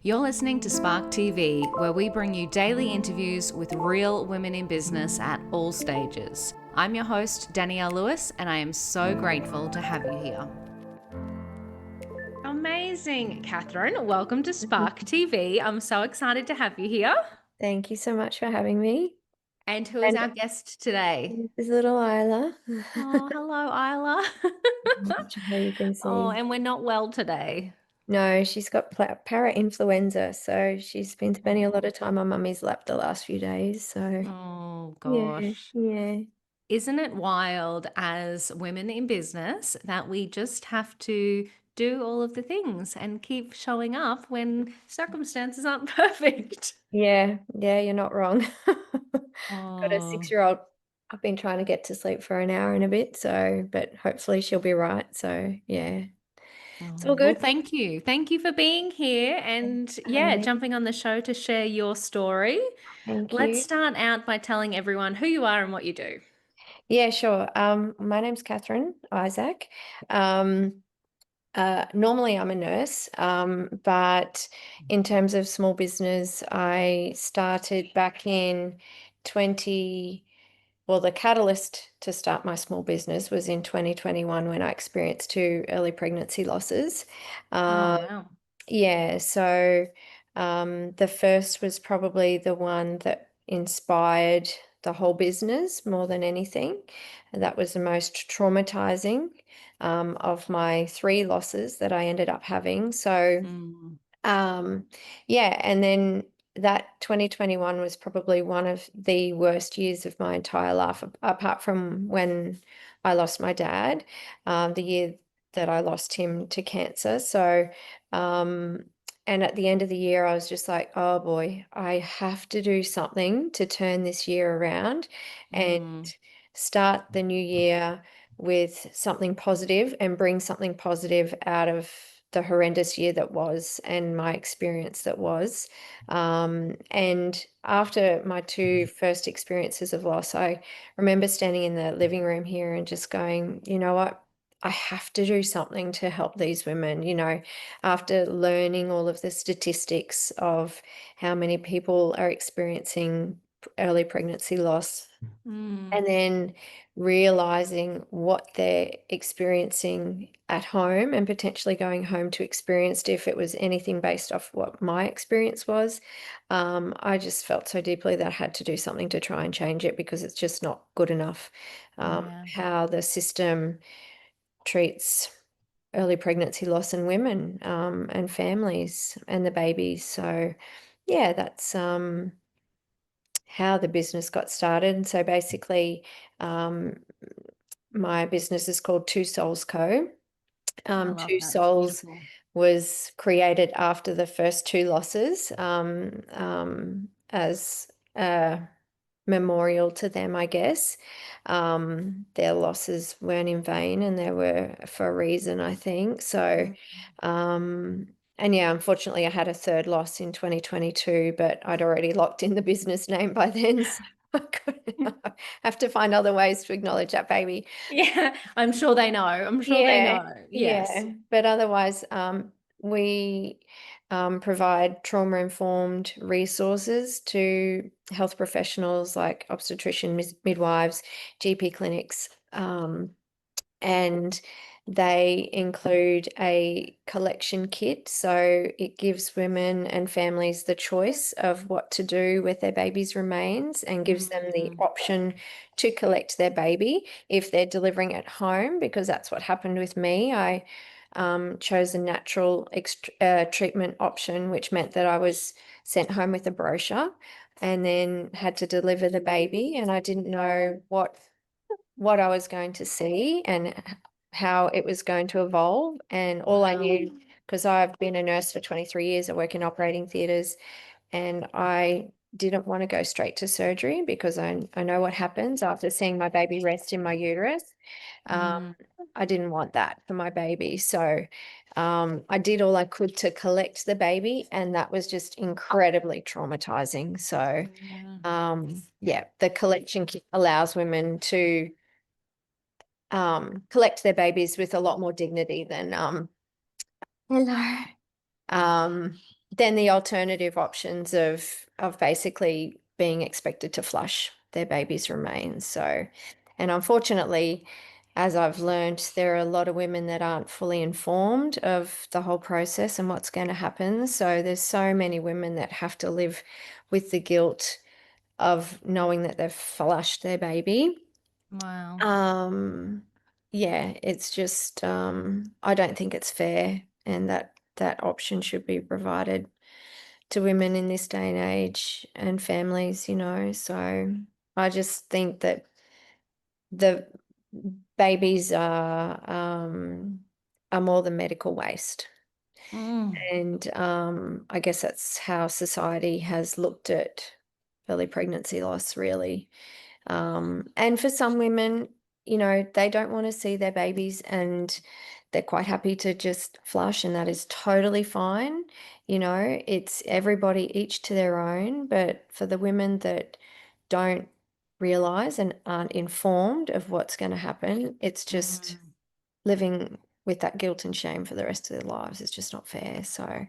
You're listening to Spark TV, where we bring you daily interviews with real women in business at all stages. I'm your host, Danielle Lewis, and I am so grateful to have you here. Amazing, Catherine. Welcome to Spark TV. I'm so excited to have you here. Thank you so much for having me. And who is And our guest today? this is little Isla. Oh, hello, Isla. Not sure how you can Oh, see. and we're not well today. No, she's got para-influenza, so she's been spending a lot Oh, of time on mummy's lap the last few days. So oh yeah, gosh. yeah, Isn't it wild as women in business that we just have to do all of the things and keep showing up when circumstances aren't perfect? yeah, you're not wrong. Got a Oh, 6-year-old. I've been trying to get to sleep for an hour and a bit, so but hopefully she'll be right. So yeah, it's all well, good. thank you. Thank you for being here and yeah, Hey, jumping on the show to share your story. thank Let's you. start out by telling everyone who you are and what you do. Yeah, sure. My name's Catherine Isaac. Um, Normally, I'm a nurse, but in terms of small business, I started back in 20. Well, the catalyst to start my small business was in 2021 when I experienced two early pregnancy losses. Oh, Um, wow. yeah, so the first was probably the one that inspired the whole business more than anything. And that was the most traumatizing of my three losses that I ended up having. So Mm, um, yeah, and then that 2021 was probably one of the worst years of my entire life, apart from when I lost my dad, the year that I lost him to cancer. So, um, and at the end of the year, I was just like, oh boy, I have to do something to turn this year around and mm, start the new year with something positive and bring something positive out of the horrendous year that was and my experience that was. And after my two first experiences of loss, I remember standing in the living room here and just going, you know what? I have to do something to help these women, after learning all of the statistics of how many people are experiencing early pregnancy loss mm, and then realizing what they're experiencing at home and potentially going home to experience if it was anything based off what my experience was. I just felt so deeply that I had to do something to try and change it because it's just not good enough yeah. how the system treats early pregnancy loss in women and families and the babies. So yeah, that's how the business got started. And so basically, um, my business is called Two Souls Co. I love Two that. It's Souls beautiful. was created after the first two losses as a memorial to them, I guess. Their losses weren't in vain and they were for a reason, I think. So, um, and yeah, unfortunately, I had a third loss in 2022, but I'd already locked in the business name by then. So I have to find other ways to acknowledge that baby. Yeah, I'm sure they know. I'm sure they Yeah, know. Yes. yeah. But otherwise, we provide trauma-informed resources to health professionals like obstetrician, midwives, GP clinics, and they include a collection kit. So it gives women and families the choice of what to do with their baby's remains and gives them the Mm, option to collect their baby if they're delivering at home, because that's what happened with me. I chose a natural treatment option, which meant that I was sent home with a brochure and then had to deliver the baby. And I didn't know what I was going to see and how it was going to evolve. And all I wow. knew, because I've been a nurse for 23 years, I work in operating theatres, and I didn't want to go straight to surgery because I know what happens after seeing my baby rest in my uterus. Um, Mm, I didn't want that for my baby. So I did all I could to collect the baby, and that was just incredibly traumatizing. So yeah. yeah, the collection kit allows women to collect their babies with a lot more dignity than hello, um, then the alternative options of basically being expected to flush their baby's remains. So, and unfortunately, as I've learned, there are a lot of women that aren't fully informed of the whole process and what's going to happen. So there's so many women that have to live with the guilt of knowing that they've flushed their baby. Wow. Um, yeah, it's just I don't think it's fair, and that option should be provided to women in this day and age and families, you know. So I just think that the babies are more than medical waste. Mm. And I guess that's how society has looked at early pregnancy loss, really. And for some women, you know, they don't want to see their babies and they're quite happy to just flush, and that is totally fine. You know, it's everybody each to their own. But for the women that don't realize and aren't informed of what's going to happen, it's just Mm. living with that guilt and shame for the rest of their lives. It's just not fair. So,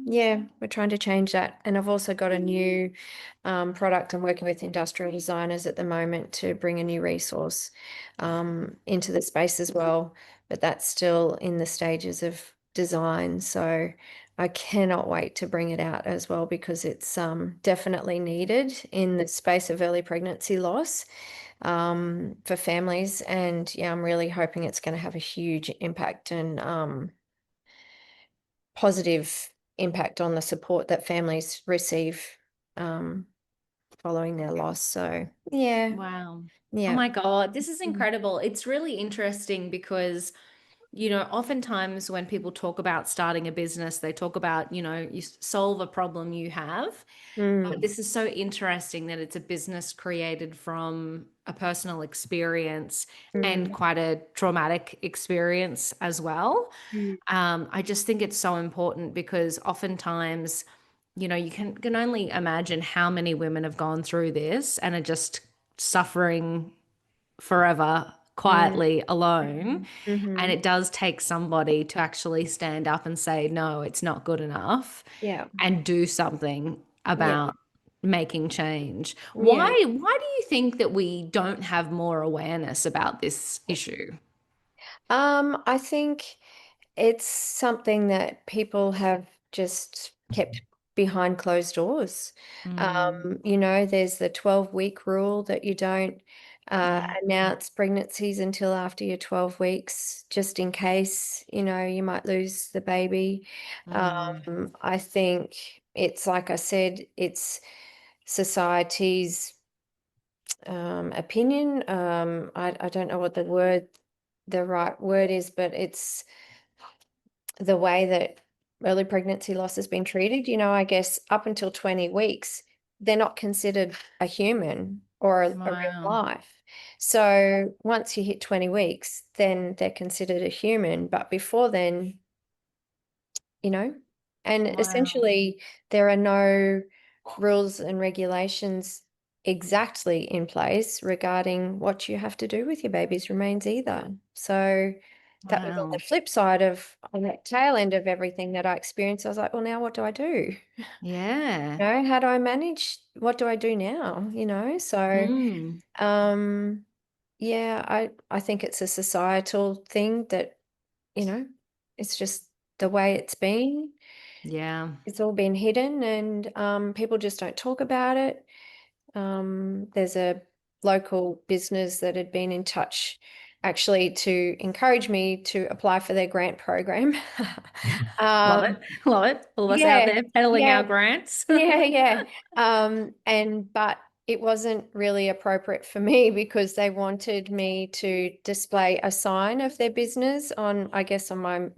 yeah, we're trying to change that. And I've also got a new product. I'm working with industrial designers at the moment to bring a new resource into the space as well. But that's still in the stages of design. So I cannot wait to bring it out as well, because it's definitely needed in the space of early pregnancy loss for families. And yeah, I'm really hoping it's going to have a huge impact and positive impact on the support that families receive um, following their loss. So yeah, Wow. Oh yeah. my God, this is Mm. incredible. It's really interesting because, oftentimes when people talk about starting a business, they talk about, you solve a problem you have. But Mm. this is so interesting that it's a business created from a personal experience and Mm. quite a traumatic experience as well. Mm. I just think it's so important because oftentimes, you can only imagine how many women have gone through this and are just suffering forever Mm. quietly alone. And Mhm. it does take somebody to actually stand up and say, no, it's not good enough, Yeah. and do something Yeah. about making change. Why Yeah. why do you think that we don't have more awareness about this issue? I think it's something that people have just kept behind closed doors. Mm, You know, there's the 12-week rule that you don't yeah. announce pregnancies until after your 12 weeks, just in case, you know, you might lose the baby. Mm, I think it's like I said, it's society's opinion. I don't know what the right word is, but it's the way that early pregnancy loss has been treated. You know, I guess up until 20 weeks, they're not considered a human or a real wow. life. So once you hit 20 weeks, then they're considered a human. But before then, you know, and Wow. essentially there are no rules and regulations exactly in place regarding what you have to do with your baby's remains either. So that was on the Wow. flip side of on that tail end of everything that I experienced. I was like, well, now what do I do? Yeah. You know, how do I manage? What do I do now? You know, so Mm, um yeah, I think it's a societal thing that, you know, it's just the way it's been. yeah. It's all been hidden, and people just don't talk about it. There's a local business that had been in touch actually to encourage me to apply for their grant program. Love um, it. Love it. All of us out yeah, there peddling yeah, our grants. yeah, yeah. But it wasn't really appropriate for me because they wanted me to display a sign of their business on, I guess, on my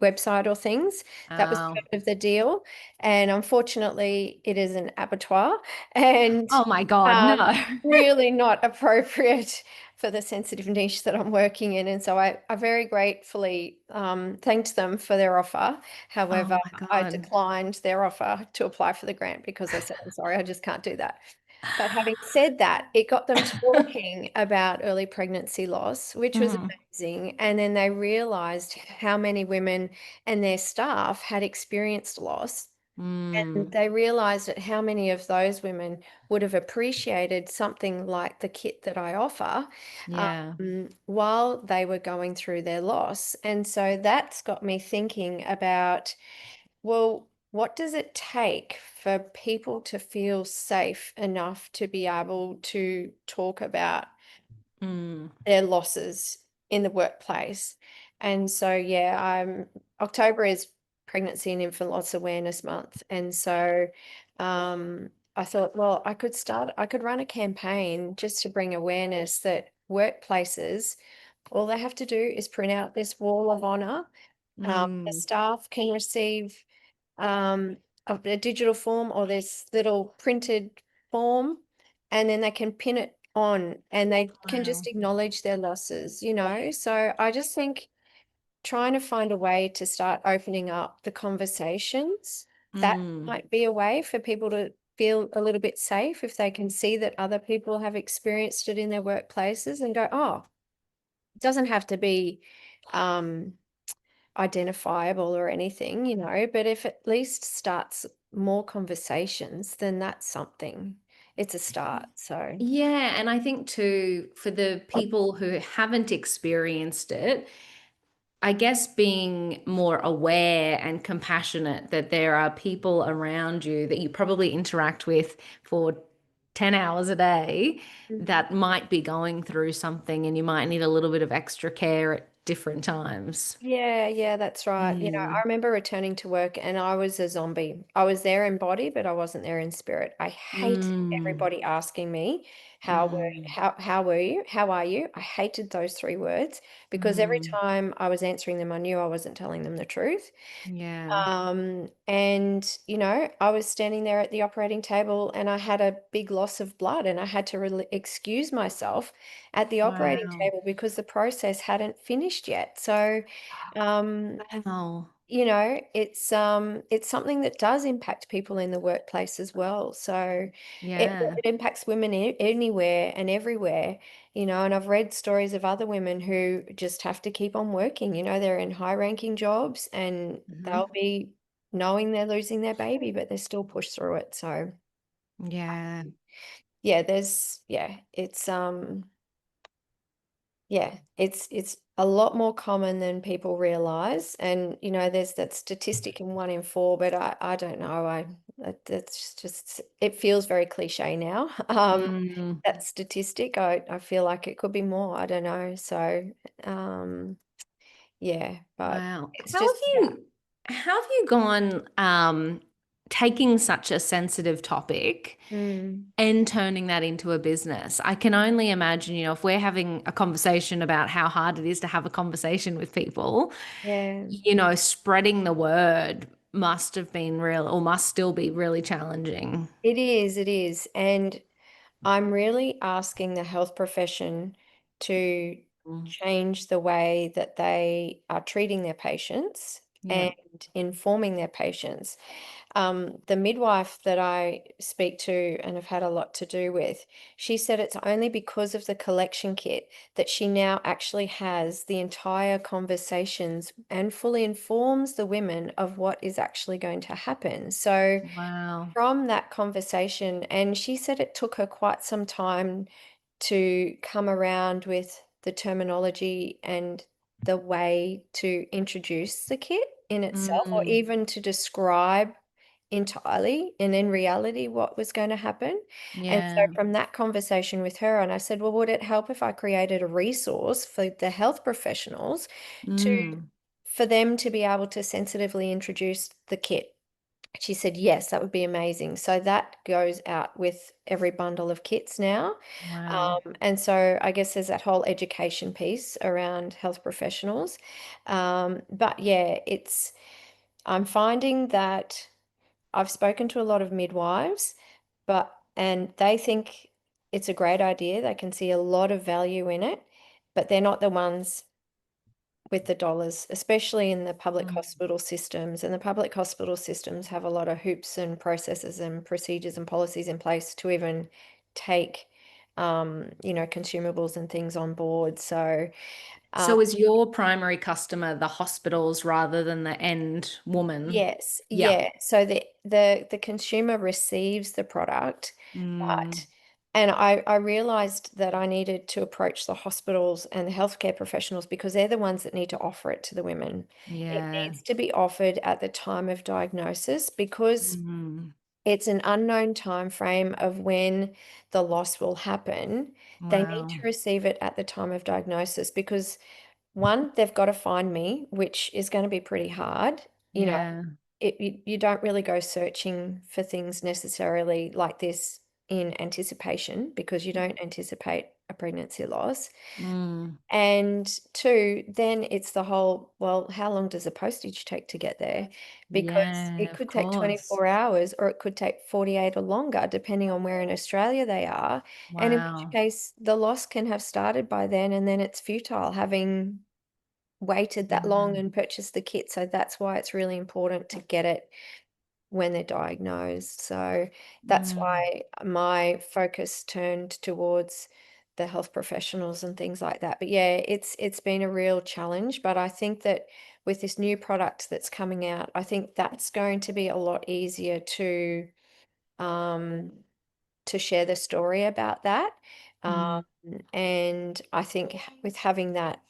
website or things. That was Oh. part of the deal. And unfortunately, it is an abattoir and Oh my God, um, no. really not appropriate for the sensitive niche that I'm working in. And so I very gratefully thanked them for their offer. Oh However, my I God. declined their offer to apply for the grant because I said, I'm sorry, I just can't do that. But having said that, it got them talking about early pregnancy loss, which was Mhm. amazing. And then they realized how many women and their staff had experienced loss. And Mm. they realized that how many of those women would have appreciated something like the kit that I offer Yeah. while they were going through their loss. And so that's got me thinking about, well, what does it take for people to feel safe enough to be able to talk about Mm. their losses in the workplace? And so, yeah, October is Pregnancy and Infant Loss Awareness Month. And so I thought, well, I could run a campaign just to bring awareness that workplaces, all they have to do is print out this wall of honor. The Mm. staff can receive um, a digital form or this little printed form, and then they can pin it on and they can just Wow. acknowledge their losses, you know? So I just think trying to find a way to start opening up the conversations, that Mm. might be a way for people to feel a little bit safe if they can see that other people have experienced it in their workplaces and go, oh, it doesn't have to be um, identifiable or anything, you know, but if at least starts more conversations, then that's something. It's a start. So, Yeah, and I think too, for the people who haven't experienced it, I guess being more aware and compassionate that there are people around you that you probably interact with for 10 hours a day mhm. that might be going through something and you might need a little bit of extra care at different times. Yeah, yeah, that's right. You know, I Mm, remember returning to work and I was a zombie. I was there in body, but I wasn't there in spirit. I hated mm, everybody asking me, mm, how were you? How are you? I hated those three words because every mm. time I was answering them, I knew I wasn't telling them the truth. Yeah. And, you know, I was standing there at the operating table and I had a big loss of blood and I had to really excuse myself at the operating Wow. table because the process hadn't finished yet. So, um, Wow. you know, it's something that does impact people in the workplace as well. So Yeah. it impacts women anywhere and everywhere, you know, and I've read stories of other women who just have to keep on working. You know, they're in high ranking jobs and Hmm. they'll be knowing they're losing their baby, but they still push through it. So Yeah. yeah, yeah, it's a lot more common than people realize. And you know, there's that statistic in 1 in 4, but I don't know. That's just it feels very cliche now. Mm. That statistic, I feel like it could be more. I don't know. So yeah, but Wow. it's just about How have you gone taking such a sensitive topic mm, and turning that into a business? I can only imagine, if we're having a conversation about how hard it is to have a conversation with people, yeah, spreading the word must have been real or must still be really challenging. it is. And I'm really asking the health profession to Mm. change the way that they are treating their patients Yeah. and informing their patients. The midwife that I speak to and have had a lot to do with, she said it's only because of the collection kit that she now actually has the entire conversations and fully informs the women of what is actually going to happen. So, Wow. from that conversation, and she said it took her quite some time to come around with the terminology and the way to introduce the kit in itself, or Mm. even to describe entirely and in reality what was going to happen. And so Yeah. from that conversation with her, and I said, well, would it help if I created a resource for the health professionals to Mm. for them to be able to sensitively introduce the kit? She said, yes, that would be amazing. So that goes out with every bundle of kits now. Wow. And so I guess there's that whole education piece around health professionals. But yeah, I'm finding that I've spoken to a lot of midwives, and they think it's a great idea. They can see a lot of value in it, but they're not the ones with the dollars, especially in the public hospital systems. And the public hospital systems have a lot of hoops and processes and procedures and policies in place to even take, consumables and things on board. So, um, So is your primary customer the hospitals rather than the end woman? yes, Yeah. yeah. So the consumer receives the product, Mm, but and I realized that I needed to approach the hospitals and the healthcare professionals because they're the ones that need to offer it to the women. It yeah. needs to be offered at the time of diagnosis because Mm, it's an unknown time frame of when the loss will happen. They need wow. to receive it at the time of diagnosis because one, they've got to find me, which is going to be pretty hard. You know, Yeah. you don't really go searching for things necessarily like this in anticipation because you don't anticipate a pregnancy loss. Mm, And two, then it's the whole, well, how long does the postage take to get there? Because yeah, it of could take course. 24 hours or it could take 48 or longer, depending on where in Australia they are. And in which Wow. case, the loss can have started by then it's futile having waited that long Yeah. and purchased the kit. So that's why it's really important to get it when they're diagnosed. So that's Mm, why my focus turned towards the health professionals and things like that. But yeah, it's been a real challenge, but I think that with this new product that's coming out, I think that's going to be a lot easier um to share the story about that. Um, mm, and I think with having that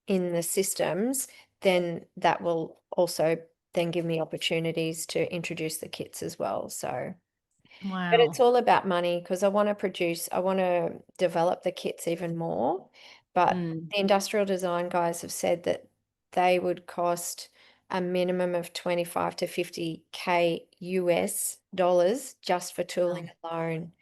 in the systems, then that will also then give me opportunities to introduce the kits as well. So, but it's wow. all about money because I want to develop the kits even more. But Mm, the industrial design guys have said that they would cost a minimum of 25 to 50K US dollars just for wow. tooling alone.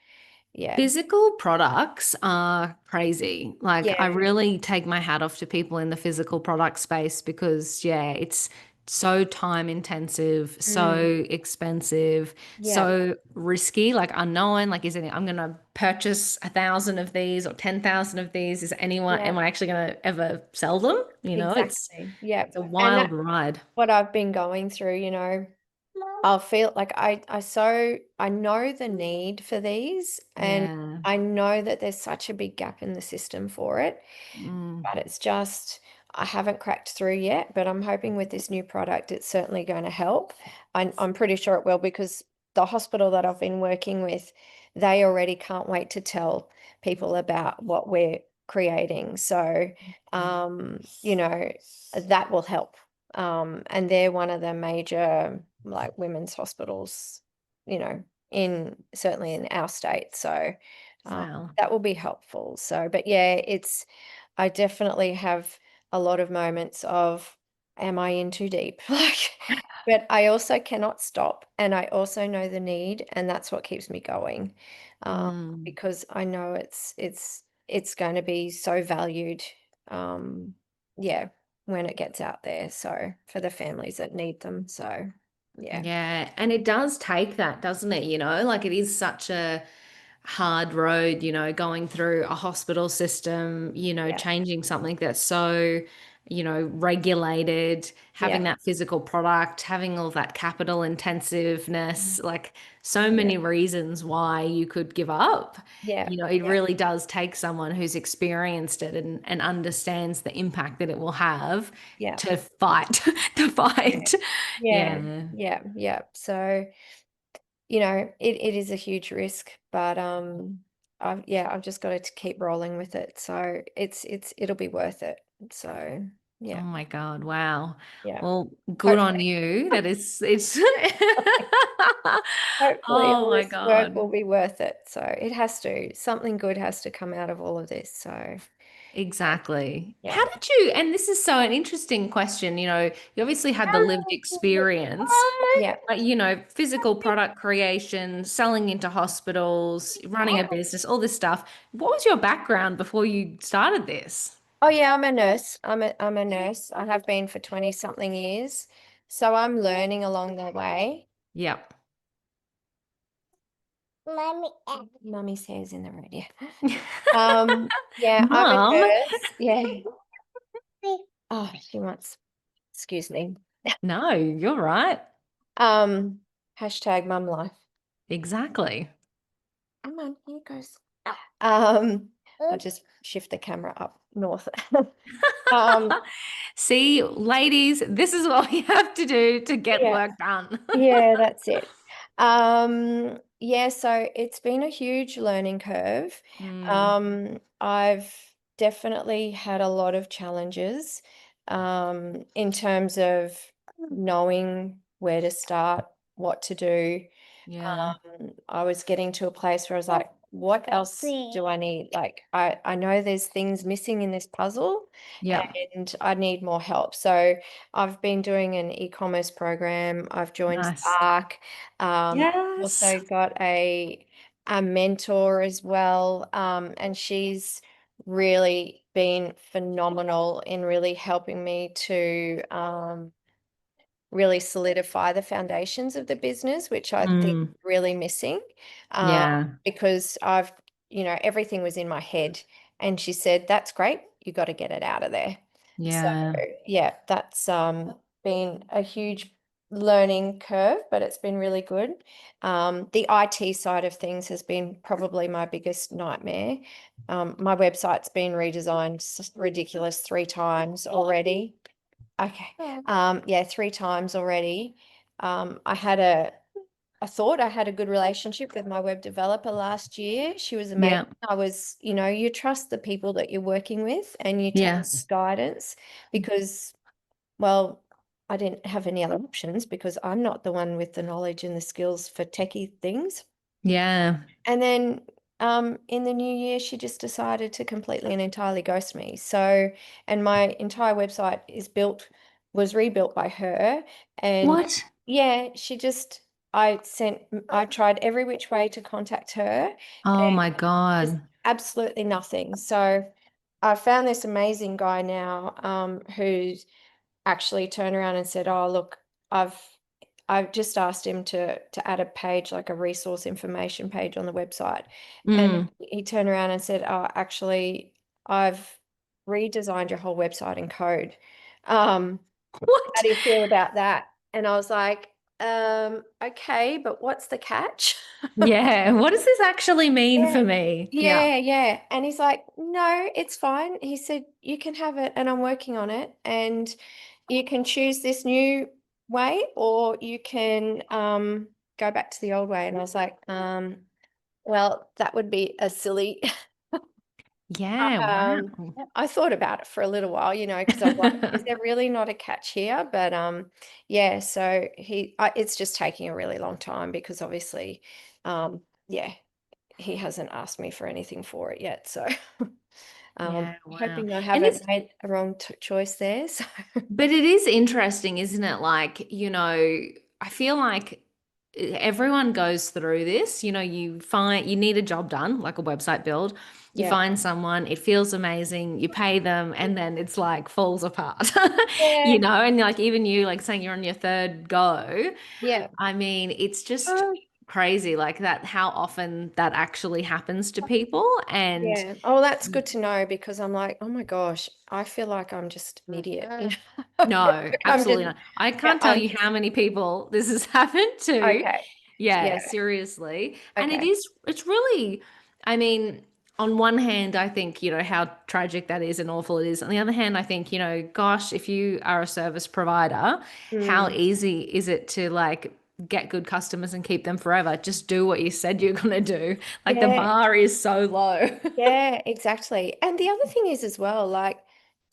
Yeah. Physical products are crazy. Like, I Yeah. really take my hat off to people in the physical product space because, yeah, it's so time intensive, Mm. so expensive, Yeah. so risky, like unknown. Like, is it, I'm going to purchase 1,000 of these or 10,000 of these? Is anyone, Yeah. am I actually going to ever sell them? Exactly. Yeah. It's a And wild that's ride. what I've been going through, I'll feel like I know the need for these and Yeah. I know that there's such a big gap in the system for it, Mm, but it's just I haven't cracked through yet, but I'm hoping with this new product it's certainly going to help. I'm pretty sure it will because the hospital that I've been working with, they already can't wait to tell people about what we're creating. So, that will help. And they're one of the major like women's hospitals, in certainly in our state. So, wow. that will be helpful. So, but yeah, I definitely have a lot of moments of, am I in too deep? Like, but I also cannot stop. And I also know the need, and that's what keeps me going. Mm. Because I know it's going to be so valued. Um, yeah, when it gets out there. So for the families that need them. So yeah, Yeah, and it does take that, doesn't it? Like it is such a hard road, going through a hospital system, yeah, changing something that's so, regulated, having yeah, that physical product, having all that capital mm, intensiveness, like so yeah, many reasons why you could give up. yeah, It yeah, really does take someone who's experienced it and understands the impact that it will have yeah, to fight, to yeah, fight. yeah, Yeah. yeah, yeah. So, it is a huge risk, but I've just got to keep rolling with it. So it'll be worth it. So Oh yeah, my God. Wow. yeah. Well, good on Hopefully, you. It's hopefully oh all my this work God. will be worth it. So it has to. Something good has to come out of all of this. So Exactly. yeah. How did you, and this is so an interesting question, you obviously had the lived experience, Yeah. physical product creation, selling into hospitals, running a business, all this stuff. What was your background before you started this? Oh yeah, I'm a nurse. I'm a nurse. I have been for 20 something years. So I'm learning along the way. Yep. Mummy's hair's in the road, yeah. Yeah, I'm a Mom. nurse. Yeah. Oh, she wants, excuse me. No, you're right. Um, hashtag mum life. Exactly. Come on, here goes. I'll just shift the camera up north. Um, See, ladies, this is what we have to do to get yeah, work done. yeah, that's it. Yeah, so it's been a huge learning curve. Mm, I've definitely had a lot of challenges, in terms of knowing where to start, what to do. yeah. I was getting to a place where I was like, what else do I need? Like, I know there's things missing in this puzzle Yeah. and I need more help. So I've been doing an e-commerce program. I've joined Nice. Spark. Yes. Also got a mentor as well. And she's really been phenomenal in really helping me to really solidify the foundations of the business, which I think Mm, really missing, um, yeah. because everything was in my head. And she said, that's great. You got to get it out of there. So Yeah. yeah, that's been a huge learning curve, but it's been really good. The IT side of things has been probably my biggest nightmare. My website's been redesigned ridiculous 3 times already. Okay. Yeah, 3 times already. I thought I had a good relationship with my web developer last year. She was amazing. Yeah. You trust the people that you're working with and you take Yes. guidance because, well, I didn't have any other options because I'm not the one with the knowledge and the skills for techie things. Yeah. And then in the new year, she just decided to completely and entirely ghost me. So, and my entire website was rebuilt by her. And What? yeah, I tried every which way to contact her Oh and my just God. absolutely nothing. So I found this amazing guy now, who's actually turned around and said, "Oh, look, I've I've just asked him to add a page, like a resource information page on the website." And Mm. he turned around and said, "Oh, actually, I've redesigned your whole website in code. Um, how What? do you feel about that?" And I was like, okay, but what's the catch?" Yeah. What does this actually mean Yeah. for me? Yeah. Yeah. And he's like, "No, it's fine." He said, "You can have it and I'm working on it and you can choose this new way or you can go back to the old way." And I was like, well, that would be a silly Yeah. um Wow. I thought about it for a little while, because I was like, is there really not a catch here? But yeah, so it's just taking a really long time because obviously yeah, he hasn't asked me for anything for it yet. So Yeah. Wow. hoping I And haven't made a wrong choice there. So but it is interesting, isn't it? Like, I feel like everyone goes through this. You need a job done, like a website build. You yeah. find someone, it feels amazing, you pay them, and then it's like falls apart. Yeah. And like even you like saying you're on your third go. Yeah. I mean, it's just crazy like that, how often that actually happens to people. And Yeah. Oh, that's good to know because I'm like, oh my gosh, I feel like I'm just an idiot. no, I'm just, absolutely not. I yeah, can't tell you how many people this has happened to. okay. Yeah, Yeah. seriously. And Okay. it's really, I mean, on one hand, I think, how tragic that is and awful it is. On the other hand, I think, gosh, if you are a service provider, how Mm. easy is it to like get good customers and keep them forever? Just do what you said you're going to do. Like the Yeah. bar is so low. Yeah, exactly. And the other thing is as well, like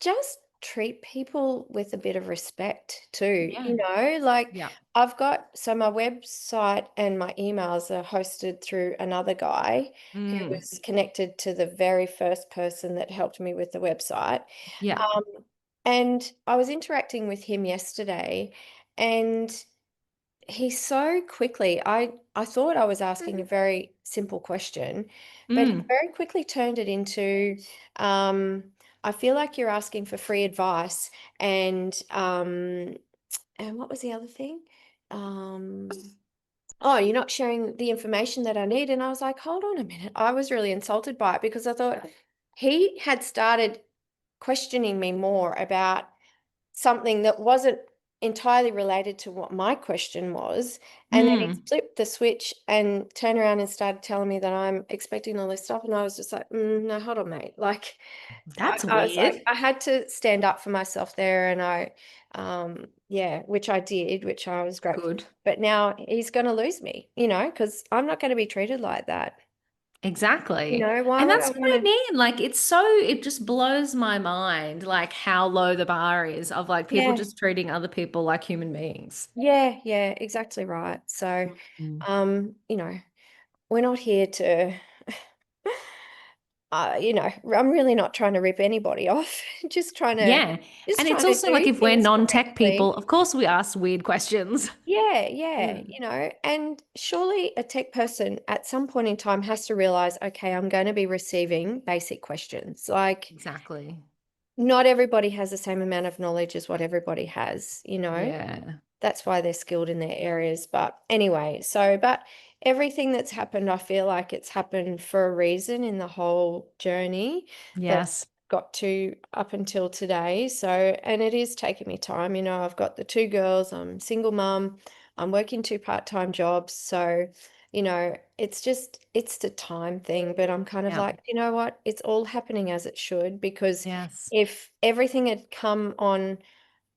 just treat people with a bit of respect too. Yeah. Like Yeah. so my website and my emails are hosted through another guy who Mm. was connected to the very first person that helped me with the website. Yeah. Um, and I was interacting with him yesterday and he so quickly, I thought I was asking a very simple question, but he Mm. very quickly turned it into, um, I feel like you're asking for free advice and what was the other thing? Um, oh, you're not sharing the information that I need. And I was like, hold on a minute. I was really insulted by it because I thought he had started questioning me more about something that wasn't entirely related to what my question was. And then he Mm, flipped the switch and turned around and started telling me that I'm expecting all this stuff. And I was just like, no, hold on, mate. Like, that's I was weird. like, I had to stand up for myself there. And yeah, which I did, which I was grateful. Good. But now he's going to lose me, because I'm not going to be treated like that. Exactly. Why And would I that's what want I to? mean. Like, it just blows my mind, like, how low the bar is of like people Yeah, just treating other people like human beings. yeah, yeah, exactly right. So, Mm. um, you know, we're not here to, I'm really not trying to rip anybody off. Just trying to, Yeah. just And it's trying to also like do if we're things non-tech correctly. people, of course we ask weird questions. Yeah, yeah, Mm. and surely a tech person at some point in time has to realize, okay, I'm going to be receiving basic questions. Like, Exactly. not everybody has the same amount of knowledge as what everybody has. Yeah. That's why they're skilled in their areas. But anyway, but everything that's happened, I feel like it's happened for a reason in the whole journey that Yes. got to up until today. So, and it is taking me time. I've got the two girls, I'm single mum, I'm working two part-time jobs. So, it's the time thing, but I'm kind of Yeah. like, you know what? It's all happening as it should, because Yes. if everything had come on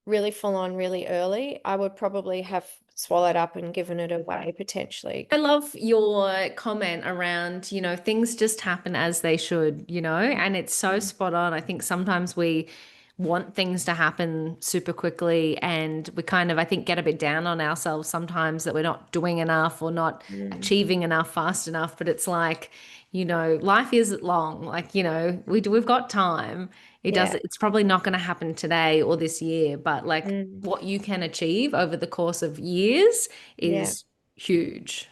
really full on really early, I would probably have swallowed up and given it away potentially. I love your comment around, things just happen as they should, and it's so Mm, spot on. I think sometimes we want things to happen super quickly and we kind of, I think, get a bit down on ourselves sometimes that we're not doing enough or not mm, achieving enough fast enough. But it's like, life is long. Like, we've got time. yeah. It's probably not going to happen today or this year, but like Mm, what you can achieve over the course of years yeah. is huge.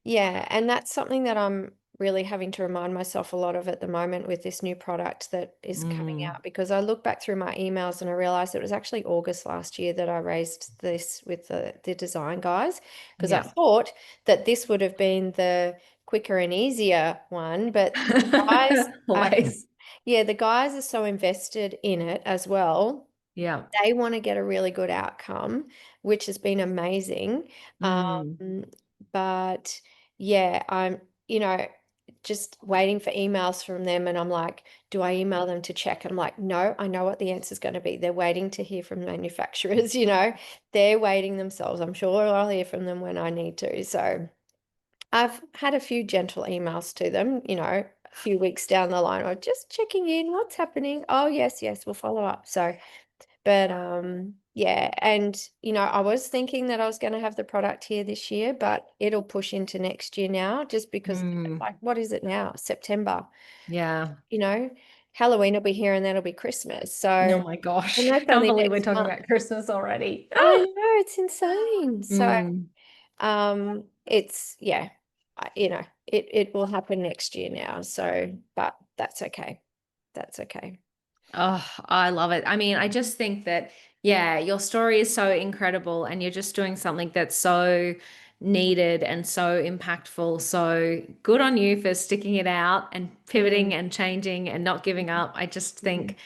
Yeah, and that's something that I'm really having to remind myself a lot of at the moment with this new product that is coming Mm, out, because I look back through my emails and I realized it was actually August last year that I raised this with the design guys, because I yeah. thought that this would have been the quicker and easier one, but the guys are, Always. yeah, the guys are so invested in it as well. Yeah. They want to get a really good outcome, which has been amazing. Mm, But yeah, I'm, just waiting for emails from them. And I'm like, do I email them to check? I'm like, no, I know what the answer is going to be. They're waiting to hear from manufacturers, they're waiting themselves. I'm sure I'll hear from them when I need to. So I've had a few gentle emails to them, a few weeks down the line, or just checking in, what's happening? Oh, yes, yes, we'll follow up. So, but yeah, and I was thinking that I was going to have the product here this year, but it'll push into next year now, just because, mm, like, what is it now? September. yeah. You know, Halloween will be here and then it'll be Christmas. Oh So, my and gosh. that's Can't only believe we're next talking month. about Christmas already. I know, it's insane. So, Mm. it's yeah, it will happen next year now. So, but that's okay. That's okay. Oh, I love it. I mean, I just think that, yeah, your story is so incredible and you're just doing something that's so needed and so impactful. So good on you for sticking it out and Mm, pivoting and changing and not giving up. I just mm. think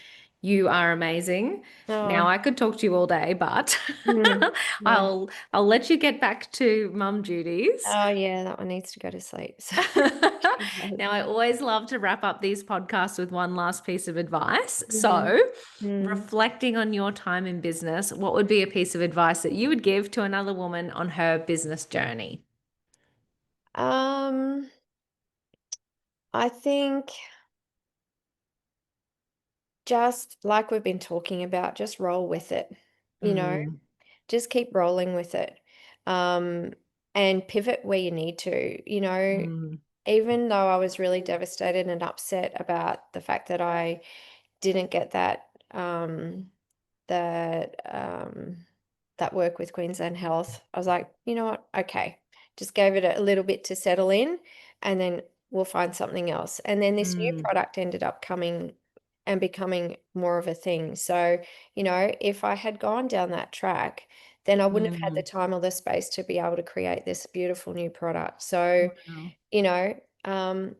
you are amazing. Now Oh, I could talk to you all day, but mm, yeah. I'll let you get back to mum duties. Oh yeah, that one needs to go to sleep. So she does. Now, I always love to wrap up these podcasts with one last piece of advice. Mm, So, mm. reflecting on your time in business, what would be a piece of advice that you would give to another woman on her business journey? Um, I think just like we've been talking about, just roll with it, you know, Mm, just keep rolling with it. Um, and pivot where you need to. mm, Even though I was really devastated and upset about the fact that I didn't get that that work with Queensland Health, I was like, you know what? Okay, just gave it a little bit to settle in, and then we'll find something else. And then this new mm, product ended up coming and becoming more of a thing. So, if I had gone down that track, then I wouldn't have had the mm. time or the space to be able to create this beautiful new product. So, Wow. you know, um,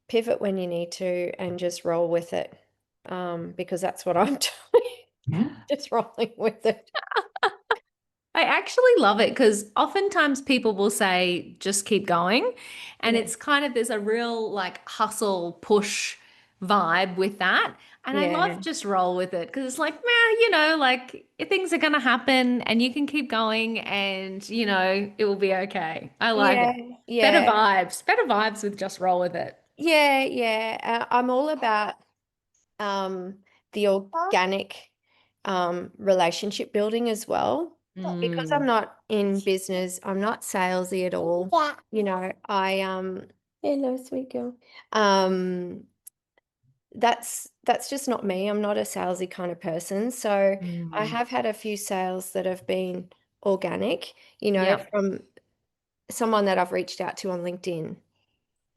pivot when you need to and just roll with it, because that's what I'm doing. just rolling with it. I actually love it because oftentimes people will say, just keep going. And Yeah. it's kind of, there's a real like hustle push vibe with that. And I love Yeah. just roll with it because it's like, man, like things are going to happen and you can keep going and, it will be okay. I like Yeah. it. Yeah. Better vibes with just roll with it. Yeah. Yeah. I'm all about um, the organic relationship building as well. Because I'm Mm, not in business, I'm not salesy at all. Yeah. Hello, sweet girl. Um, that's just not me. I'm not a salesy kind of person. So I mm. have had a few sales that have been organic, Yep. from someone that I've reached out to on LinkedIn.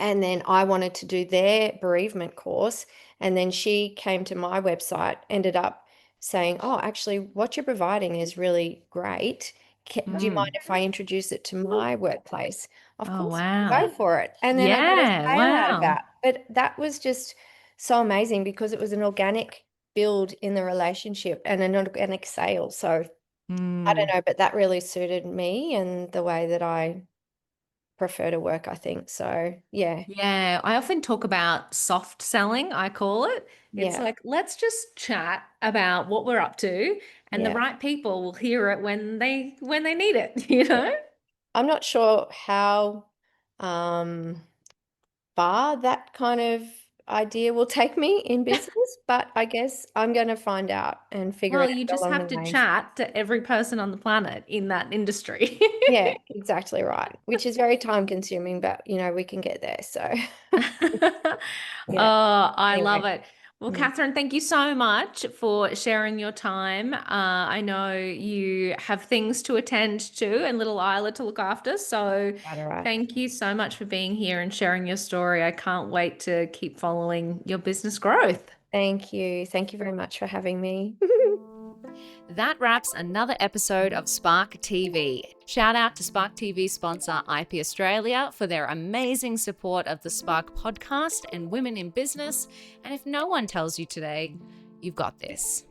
And then I wanted to do their bereavement course. And then she came to my website, ended up saying, "Oh, actually, what you're providing is really great. Do you mind Mm. if I introduce it to my workplace?" Of Oh, course, wow. go for it. And then I got a Yeah. sale out of Wow. that. But that was just so amazing because it was an organic build in the relationship and an organic sale. So I don't Mm. know, but that really suited me and the way that I prefer to work, I think. So yeah. Yeah, I often talk about soft selling, I call it. It's Yeah. like, let's just chat about what we're up to, and the Yeah. right people will hear it when they need it, Yeah. I'm not sure how um, far that kind of idea will take me in business, but I guess I'm going to find out and figure Well, it you out just along have the to way. chat to every person on the planet in that industry. Yeah, exactly right. Which is very time consuming, but we can get there. So yeah. Oh, I love Anyway. it. Well, Mm. Catherine, thank you so much for sharing your time. I know you have things to attend to and little Isla to look after. So Right, all right. thank you so much for being here and sharing your story. I can't wait to keep following your business growth. Thank you. Thank you very much for having me. That wraps another episode of Spark TV. Shout out to Spark TV sponsor IP Australia for their amazing support of the Spark podcast and women in business. And if no one tells you today, you've got this.